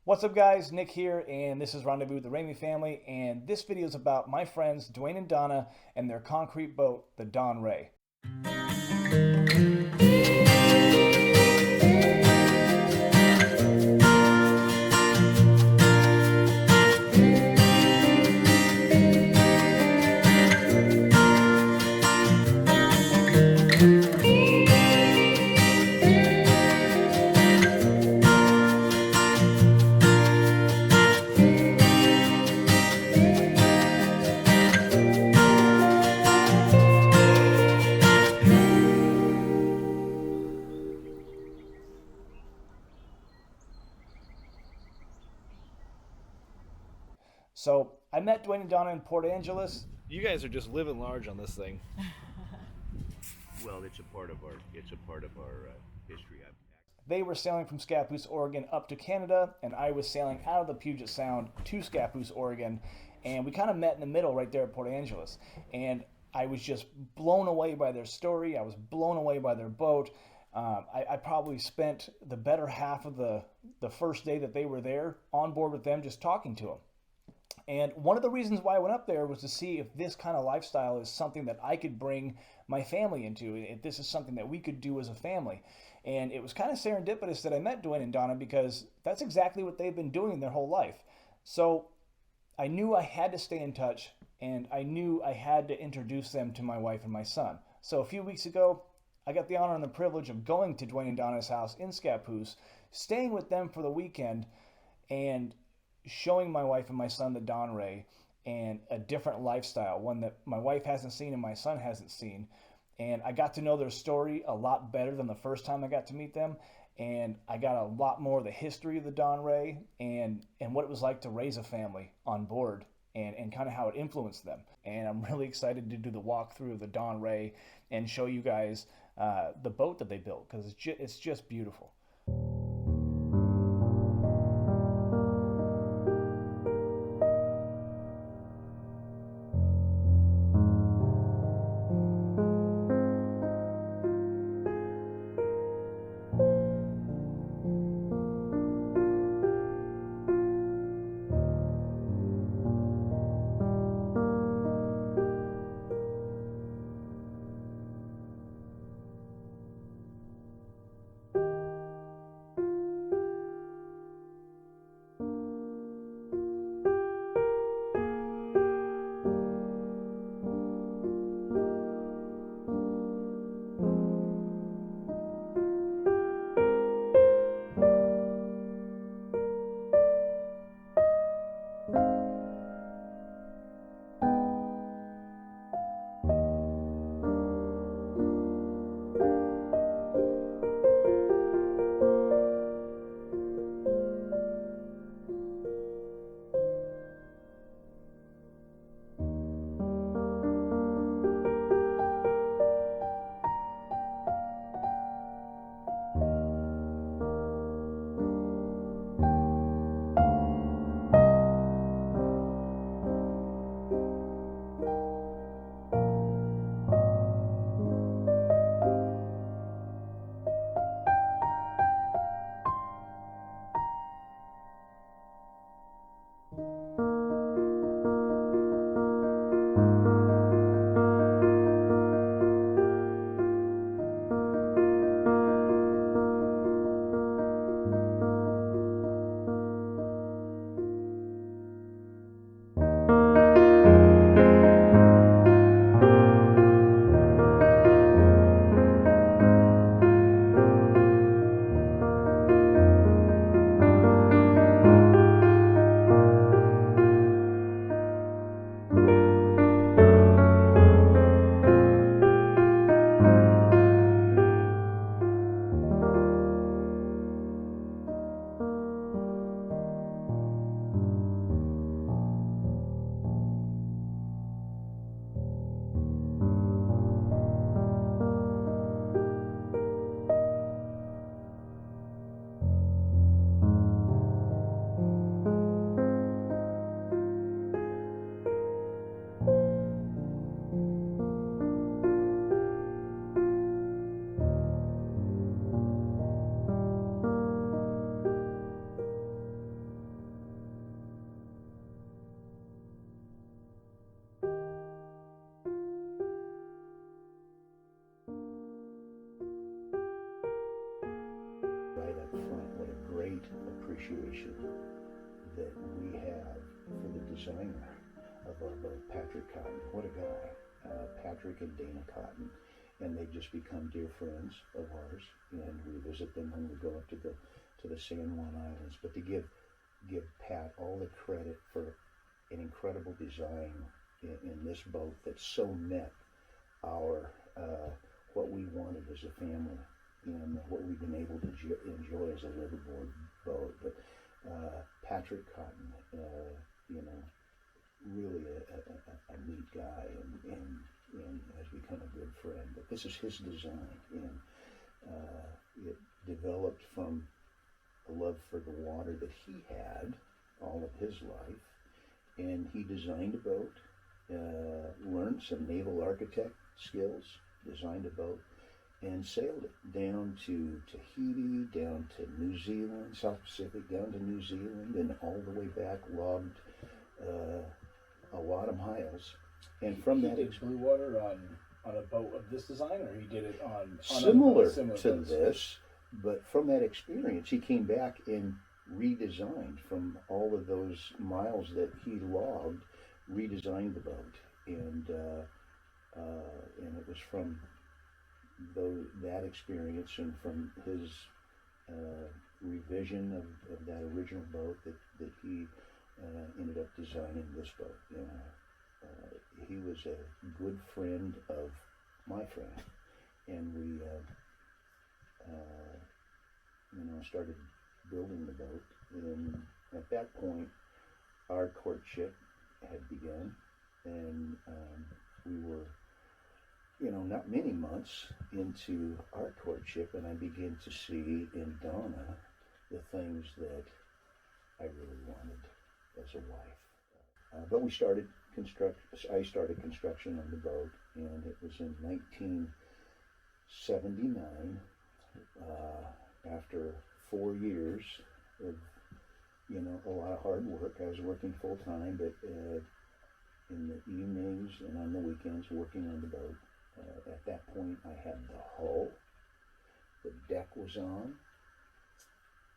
What's up guys, Nick here, and this is Rendezvous with the Ramey family, and this video is about my friends Dwayne and Dawna and their concrete boat, the Dawn Ray. So I met Dwayne and Dawna in Port Angeles. You guys are just living large on this thing. Well, it's a part of our history. They were sailing from Scappoose, Oregon up to Canada, and I was sailing out of the Puget Sound to Scappoose, Oregon, and we kind of met in the middle right there at Port Angeles. And I was just blown away by their story. I was blown away by their boat. I probably spent the better half of the first day that they were there on board with them, just talking to them. And one of the reasons why I went up there was to see if this kind of lifestyle is something that I could bring my family into, if this is something that we could do as a family. And it was kind of serendipitous that I met Dwayne and Dawna because that's exactly what they've been doing their whole life. So I knew I had to stay in touch, and I knew I had to introduce them to my wife and my son. So a few weeks ago, I got the honor and the privilege of going to Dwayne and Dawna's house in Scappoose, staying with them for the weekend, and showing my wife and my son the Dawn Ray and a different lifestyle, one that my wife hasn't seen and my son hasn't seen. And I got to know their story a lot better than the first time I got to meet them. And I got a lot more of the history of the Dawn Ray and what it was like to raise a family on board and kind of how it influenced them. And I'm really excited to do the walkthrough of the Dawn Ray and show you guys the boat that they built, because it's just beautiful. appreciation that we have for the designer of our boat, Patrick Cotton. What a guy, Patrick and Dana Cotton. And they've just become dear friends of ours, and we visit them when we go up to the San Juan Islands. But to give Pat all the credit for an incredible design in this boat that so met our what we wanted as a family and what we've been able to enjoy as a liveaboard boat. But Patrick Cotton, really a neat guy and has become a good friend. But this is his design, and it developed from a love for the water that he had all of his life, and he designed a boat, learned some naval architect skills, designed a boat, and sailed it down to Tahiti, down to New Zealand, South Pacific, down to New Zealand, and all the way back, logged a lot of miles. And from he that, did blue water on a boat of this design, or he did it on similar to boats? this, but from that experience, he came back and redesigned from all of those miles that he logged, redesigned the boat, and it was from that experience and from his revision of that original boat that he ended up designing this boat. He was a good friend of my friend, and we started building the boat, and at that point our courtship had begun, and we were not many months into our courtship, and I began to see in Dawna the things that I really wanted as a wife. But I started construction on the boat, and it was in 1979, after 4 years of, a lot of hard work. I was working full time, but in the evenings and on the weekends working on the boat. At that point, I had the hull, the deck was on,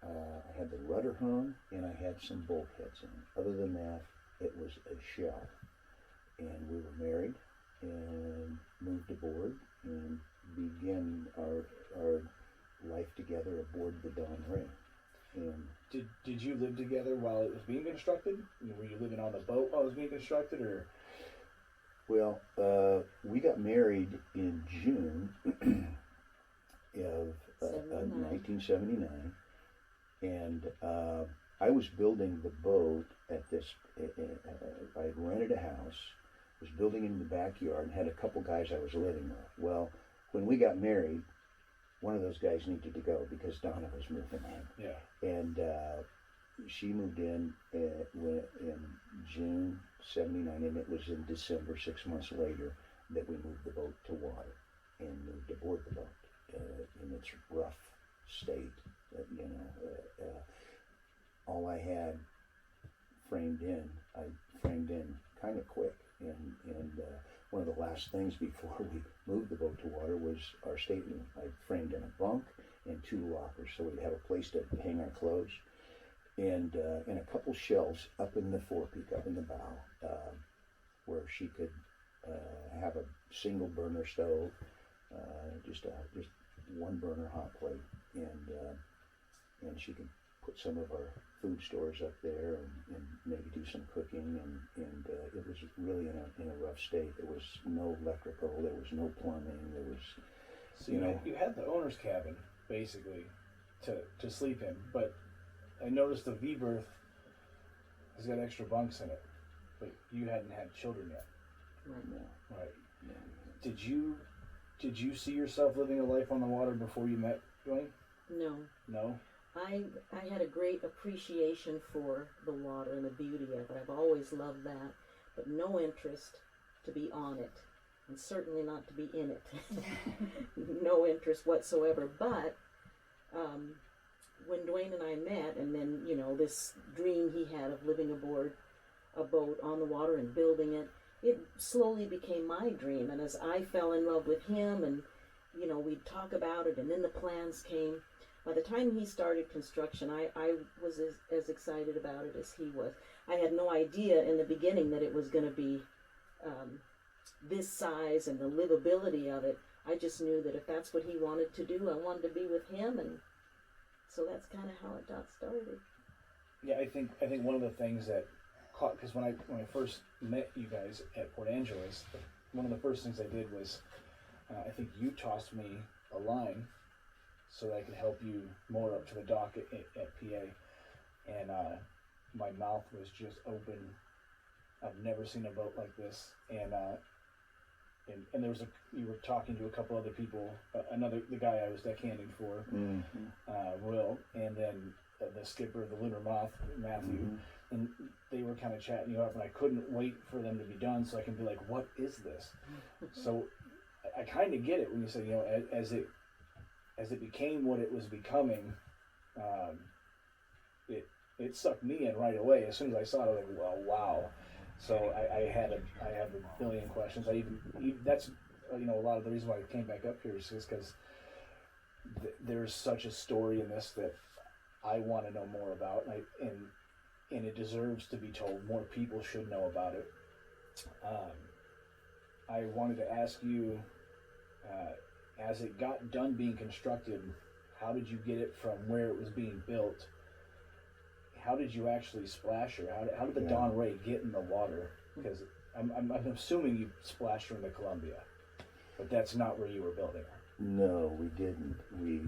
I had the rudder hung, and I had some bulkheads in. Other than that, it was a shell. And we were married and moved aboard and began our life together aboard the Dawn Ring. And did you live together while it was being constructed? Were you living on the boat while it was being constructed, or? Well, we got married in June of 1979, and I was building the boat at this. I had rented a house, was building in the backyard, and had a couple guys I was living with. Well, when we got married, one of those guys needed to go because Dawna was moving in. Yeah. And she moved in June '79, and it was in December, 6 months later, that we moved the boat to water and moved aboard the boat in its rough state. All I had framed in, I framed in kind of quick, and one of the last things before we moved the boat to water was our stateroom. I framed in a bunk and 2 lockers, so we'd have a place to hang our clothes, and a couple shelves up in the forepeak, up in the bow, where she could have a single burner stove, just one burner hot plate, and she could put some of our food stores up there and maybe do some cooking, and it was really in a rough state. There was no electrical, there was no plumbing, there was, so you had the owner's cabin basically to sleep in, but I noticed the V-Berth has got extra bunks in it, but you hadn't had children yet. no. Right. No. Did you see yourself living a life on the water before you met Dwayne? No. No? I had a great appreciation for the water and the beauty of it. I've always loved that, but no interest to be on it, and certainly not to be in it. No interest whatsoever. But when Dwayne and I met, and then, this dream he had of living aboard a boat on the water and building it, it slowly became my dream. And as I fell in love with him, and, we'd talk about it, and then the plans came, by the time he started construction, I was as excited about it as he was. I had no idea in the beginning that it was going to be this size and the livability of it. I just knew that if that's what he wanted to do, I wanted to be with him, and so that's kind of how it got started. Yeah, I think one of the things that caught, because when I first met you guys at Port Angeles, one of the first things I did was I think you tossed me a line so that I could help you moor up to the dock at PA, and my mouth was just open. I've never seen a boat like this, and there was you were talking to a couple other people, the guy I was deckhanding for, Will, and then the skipper, the Lunar Moth, Matthew, and they were kind of chatting you up, and I couldn't wait for them to be done so I can be like, what is this? So I kind of get it when you say, as it became what it was becoming, it sucked me in right away. As soon as I saw it, I was like, well, wow. So I had a billion questions. That's a lot of the reason why I came back up here is just because there's such a story in this that I want to know more about, and it deserves to be told. More people should know about it. I wanted to ask you, as it got done being constructed, how did you get it from where it was being built? How did you actually splash her? How did the Dawn Ray get in the water? Because I'm assuming you splashed her in the Columbia, but that's not where you were building her. No, we didn't. We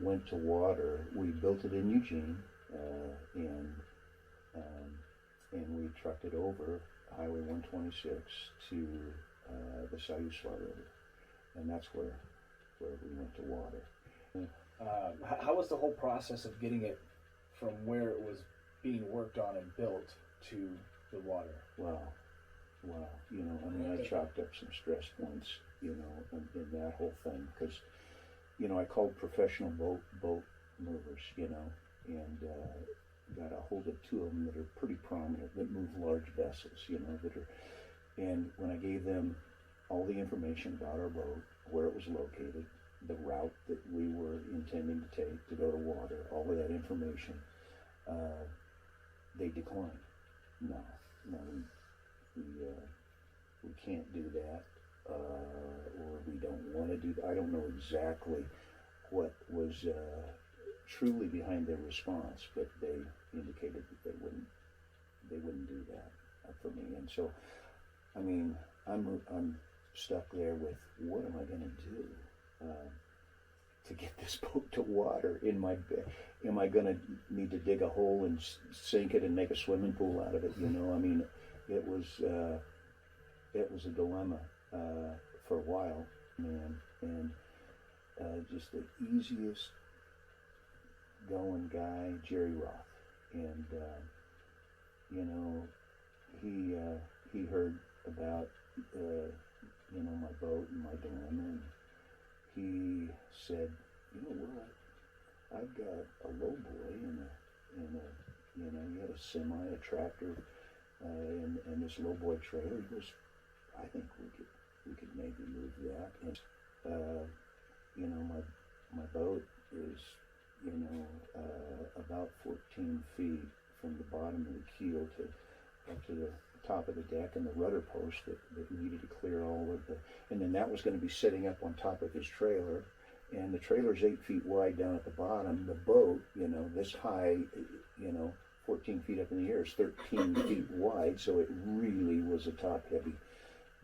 went to water. We built it in Eugene, and we trucked it over Highway 126 to the Siuslaw River, and that's where we went to water. How was the whole process of getting it from where it was being worked on and built to the water? Wow. I chalked up some stress points, in that whole thing, because, I called professional boat movers, and got a hold of two of them that are pretty prominent, that move large vessels, and when I gave them all the information about our boat, where it was located, the route that we were intending to take to go to water, all of that information, they declined. No, we can't do that, or we don't want to do that. I don't know exactly what was truly behind their response, but they indicated that they wouldn't do that for me. And so, I'm stuck there with, what am I going to do to get this boat to water? Am I going to need to dig a hole and sink it and make a swimming pool out of it? It was a dilemma for a while, man. And just the easiest going guy, Jerry Roth, and he heard about my boat and my dilemma, and he said, you know what, I've got a lowboy and he had a semi, a tractor, and this lowboy trailer. He goes, I think we could maybe move that. And my boat is about 14 feet from the bottom of the keel up to the top of the deck, and the rudder post that needed to clear all of the, and then that was going to be sitting up on top of his trailer, and the trailer's 8 feet wide down at the bottom. The boat, this high, 14 feet up in the air, is 13 feet wide, so it really was a top-heavy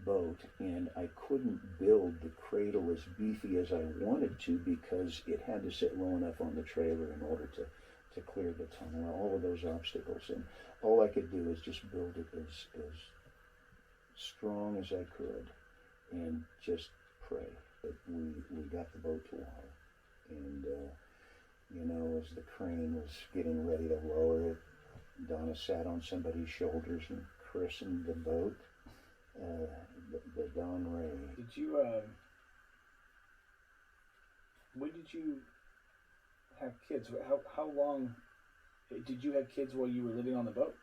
boat, and I couldn't build the cradle as beefy as I wanted to because it had to sit low enough on the trailer in order to clear the tunnel, all of those obstacles, and all I could do is just build it as strong as I could and just pray that we got the boat to water. And as the crane was getting ready to lower it, Dawna sat on somebody's shoulders and christened the boat the Dawn Ray. Did you when did you have kids? How long did you have kids while you were living on the boat?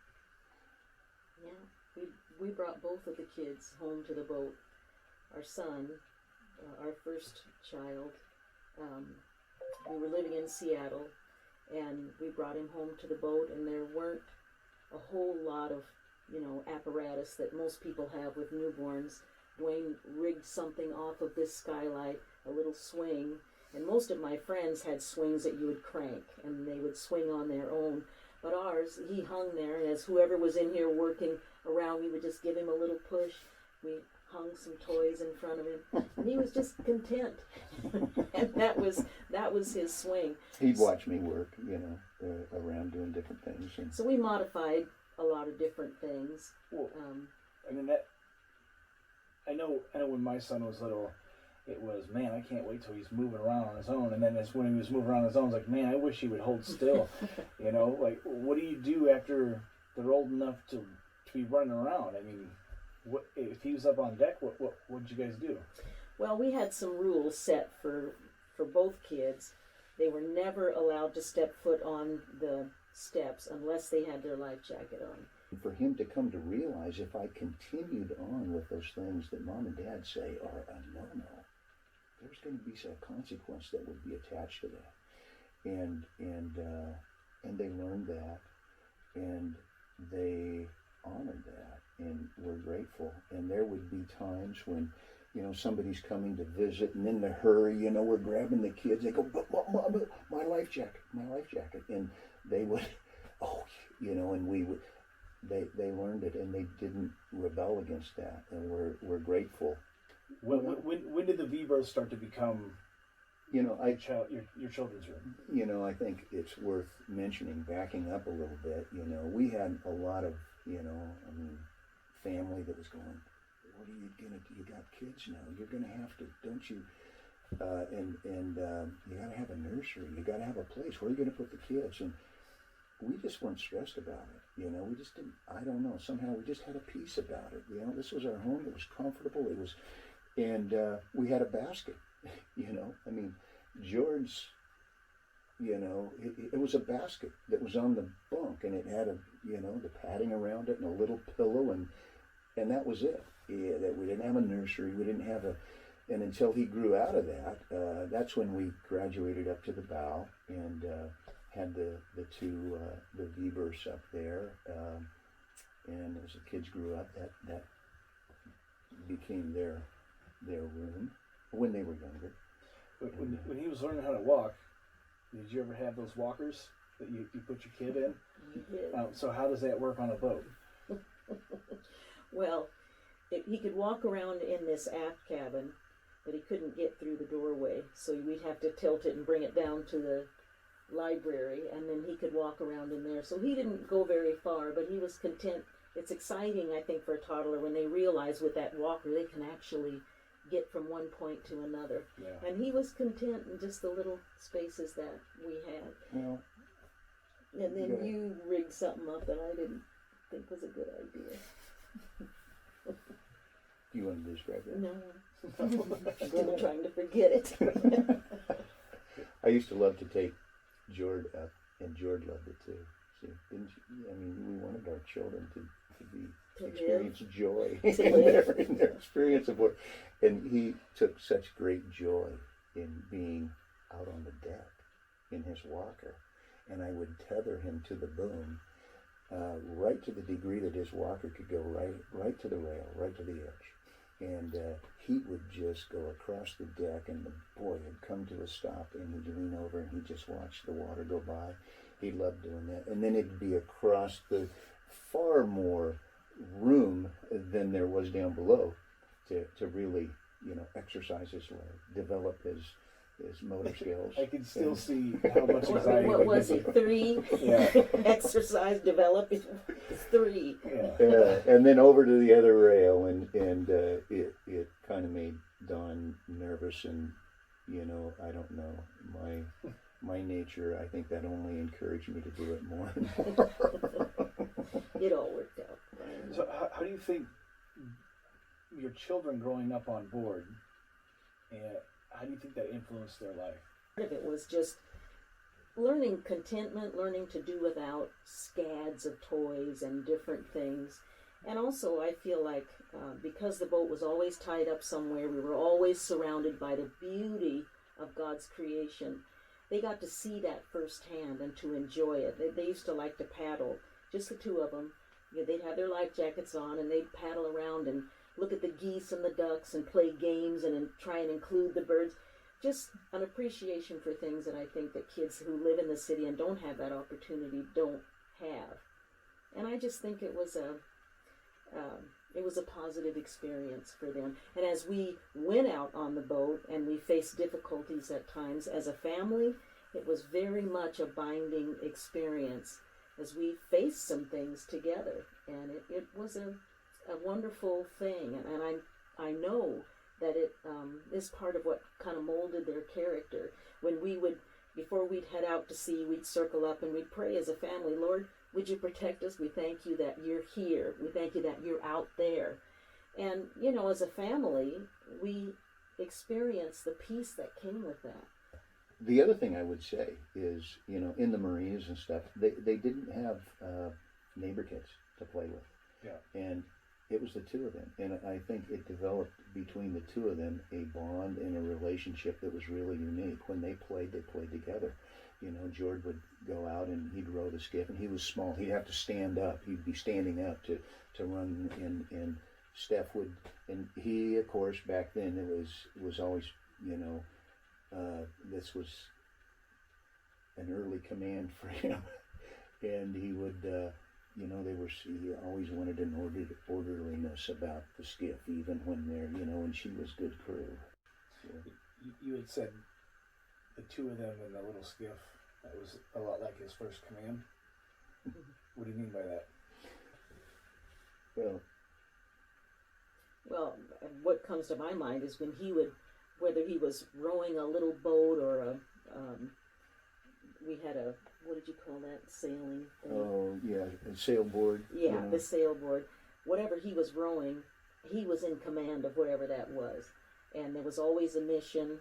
Yeah, we brought both of the kids home to the boat. Our son, our first child, we were living in Seattle, and we brought him home to the boat, and there weren't a whole lot of, apparatus that most people have with newborns. Dwayne rigged something off of this skylight, a little swing, and most of my friends had swings that you would crank, and they would swing on their own. But ours, he hung there, and as whoever was in here working around, we would just give him a little push. We hung some toys in front of him, and he was just content. And that was his swing. He'd watch me work, around doing different things. And so we modified a lot of different things. Well, I know when my son was little, it was, man, I can't wait till he's moving around on his own. And then it's when he was moving around on his own, it's like, man, I wish he would hold still. Like, what do you do after they're old enough to be running around? I mean, what if he was up on deck? What did you guys do? Well, we had some rules set for both kids. They were never allowed to step foot on the steps unless they had their life jacket on. for him to come to realize, if I continued on with those things that mom and dad say are a no-no, there's going to be some consequence that would be attached to that. And they learned that, and they honored that, and were grateful. And there would be times when, somebody's coming to visit, and in the hurry, we're grabbing the kids. They go, but my life jacket, and they would, and we would. They learned it, and they didn't rebel against that, and we're grateful. When did the V-Berth start to become your children's room? I think it's worth mentioning, backing up a little bit. We had a lot of family that was going, what are you gonna do? You got kids now, you're gonna have to, don't you, and you gotta have a nursery, you gotta have a place, where are you gonna put the kids? And we just weren't stressed about it, we just didn't, I don't know, somehow we just had a peace about it, this was our home, it was comfortable, and we had a basket, George's, it was a basket that was on the bunk, and it had the padding around it and a little pillow, and that was it. That we didn't have a nursery, we didn't have and until he grew out of that, that's when we graduated up to the bow and had the two the V-Berths up there, and as the kids grew up, that became their room when they were younger. When he was learning how to walk, did you ever have those walkers that you put your kid in? We did. So how does that work on a boat? Well, he could walk around in this aft cabin, but he couldn't get through the doorway, so we'd have to tilt it and bring it down to the library, and then he could walk around in there. So he didn't go very far, but he was content. It's exciting, I think, for a toddler when they realize with that walker they can actually get from one point to another. Yeah. And he was content in just the little spaces that we had. Well, and then you rigged something up that I didn't think was a good idea. Do you want to describe that? No. I'm still trying to forget it. I used to love to take George up, and George loved it too. See, didn't you? We wanted our children to experience joy in their experience of work. And he took such great joy in being out on the deck in his walker. And I would tether him to the boom, right to the degree that his walker could go right to the rail, right to the edge. And he would just go across the deck, and the boy had come to a stop, and he'd lean over and he'd just watch the water go by. He loved doing that. And then it'd be across the far more room than there was down below to really, exercise his leg, develop his motor skills. I can still see how much anxiety. What was it? 3? Yeah. Exercise, develop. It's 3. Yeah. And then over to the other rail, and it kind of made Dawn nervous, and I don't know, my nature, I think that only encouraged me to do it more and more. It all worked out. So how do you think your children growing up on board, and how do you think that influenced their life? Part of it was just learning contentment, learning to do without scads of toys and different things. And also I feel like because the boat was always tied up somewhere, we were always surrounded by the beauty of God's creation. they got to see that firsthand and to enjoy it. They used to like to paddle, just the two of them. You know, they'd have their life jackets on and they'd paddle around and look at the geese and the ducks and play games and try and include the birds. Just an appreciation for things that I think that kids who live in the city and don't have that opportunity don't have. And I just think it was a positive experience for them. And as we went out on the boat and we faced difficulties at times as a family, it was very much a binding experience as we faced some things together. And it was a wonderful thing. And I know that it is part of what kind of molded their character. When we would, before we'd head out to sea, we'd circle up and we'd pray as a family, Lord, would you protect us? We thank you that you're here. We thank you that you're out there. And, you know, as a family, we experienced the peace that came with that. The other thing I would say is, you know, in the marinas and stuff, they didn't have neighbor kids to play with. Yeah. And it was the two of them. And I think it developed between the two of them a bond and a relationship that was really unique. When they played together. You know, George would go out and he'd row the skiff, and he was small. He'd have to stand up. He'd be standing up to run, and Steph would, and he, of course, back then it was always, you know, this was an early command for him, and he would, you know, he always wanted an orderliness about the skiff, even when they're, you know, and she was good crew. So. You had said the two of them in the little skiff, that was a lot like his first command. What do you mean by that? Well, what comes to my mind is when he would, whether he was rowing a little boat or we had a, what did you call that, sailing thing? Oh, yeah, a sailboard. Yeah, you know. the sailboard. Whatever he was rowing, he was in command of whatever that was. And there was always a mission.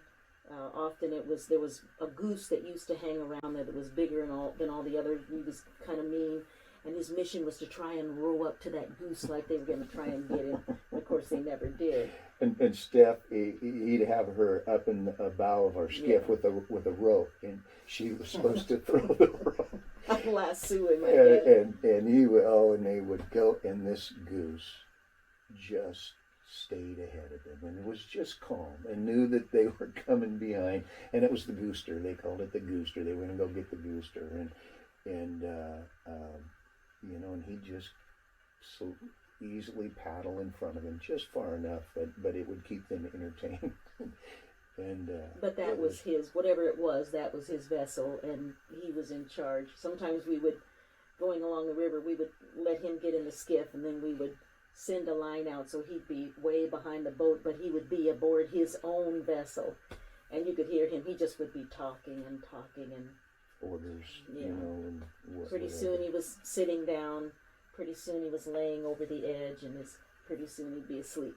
Often there was a goose that used to hang around that was bigger than all the others. He was kind of mean, and his mission was to try and row up to that goose like they were going to try and get him. And of course, they never did. And Steph, he'd have her up in the bow of our skiff with a rope, and she was supposed to throw the rope. I'd lasso him. And he would, and they would go, and this goose just stayed ahead of them, and it was just calm, and knew that they were coming behind, and it was the gooster. They called it the gooster. They were going to go get the gooster, and you know, and he'd just so easily paddle in front of them, just far enough but it would keep them entertained. And but that was his, whatever it was, that was his vessel, and he was in charge. Sometimes we would, going along the river, we would let him get in the skiff, and then we would send a line out, so he'd be way behind the boat, but he would be aboard his own vessel, and you could hear him. He just would be talking and orders, yeah. You know, and pretty soon he was sitting down. Pretty soon he was laying over the edge, and pretty soon he'd be asleep.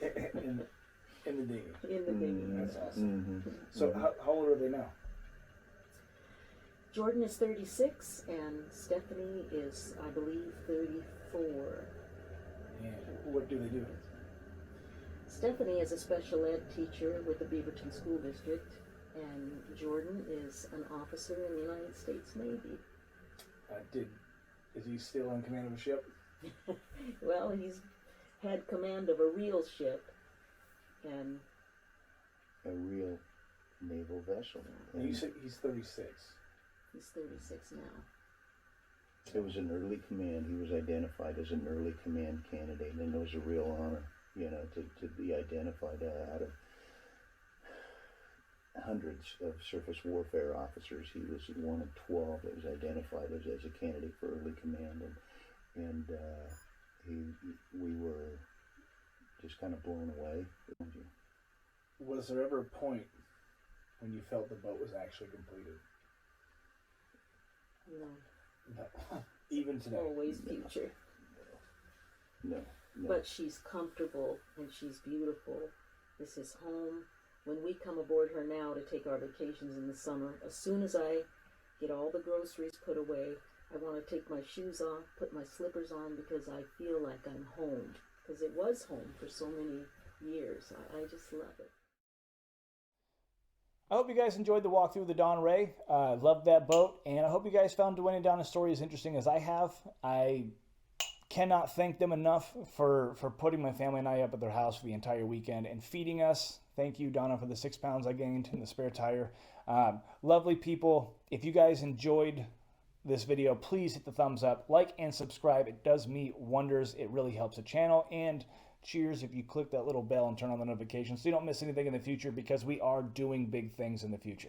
in the dinghy. In the dinghy. That's awesome. Mm-hmm. So how old are they now? Jordan is 36, and Stephanie is, I believe, 34. And what do they do? Stephanie is a special ed teacher with the Beaverton School District, and Jordan is an officer in the United States Navy. Is he still in command of a ship? Well, he's had command of a real ship, and a real naval vessel. And you said he's 36. He's 36 now. It was an early command. He was identified as an early command candidate, and it was a real honor, you know, to be identified out of hundreds of surface warfare officers. He was one of 12 that was identified as a candidate for early command, and we were just kind of blown away. Was there ever a point when you felt the boat was actually completed? No. No. Even today? Always future. No. But she's comfortable and she's beautiful. This is home. When we come aboard her now to take our vacations in the summer, as soon as I get all the groceries put away, I want to take my shoes off, put my slippers on, because I feel like I'm home. Because it was home for so many years. I just love it. I hope you guys enjoyed the walkthrough of the Dawn Ray. Loved that boat, and I hope you guys found Dwayne and Dawna's story as interesting as I have. I cannot thank them enough for putting my family and I up at their house for the entire weekend and feeding us. Thank you, Dawna, for the 6 pounds I gained in the spare tire. Lovely people. If you guys enjoyed this video, please hit the thumbs up, like, and subscribe. It does me wonders. It really helps the channel. And cheers if you click that little bell and turn on the notifications so you don't miss anything in the future, because we are doing big things in the future.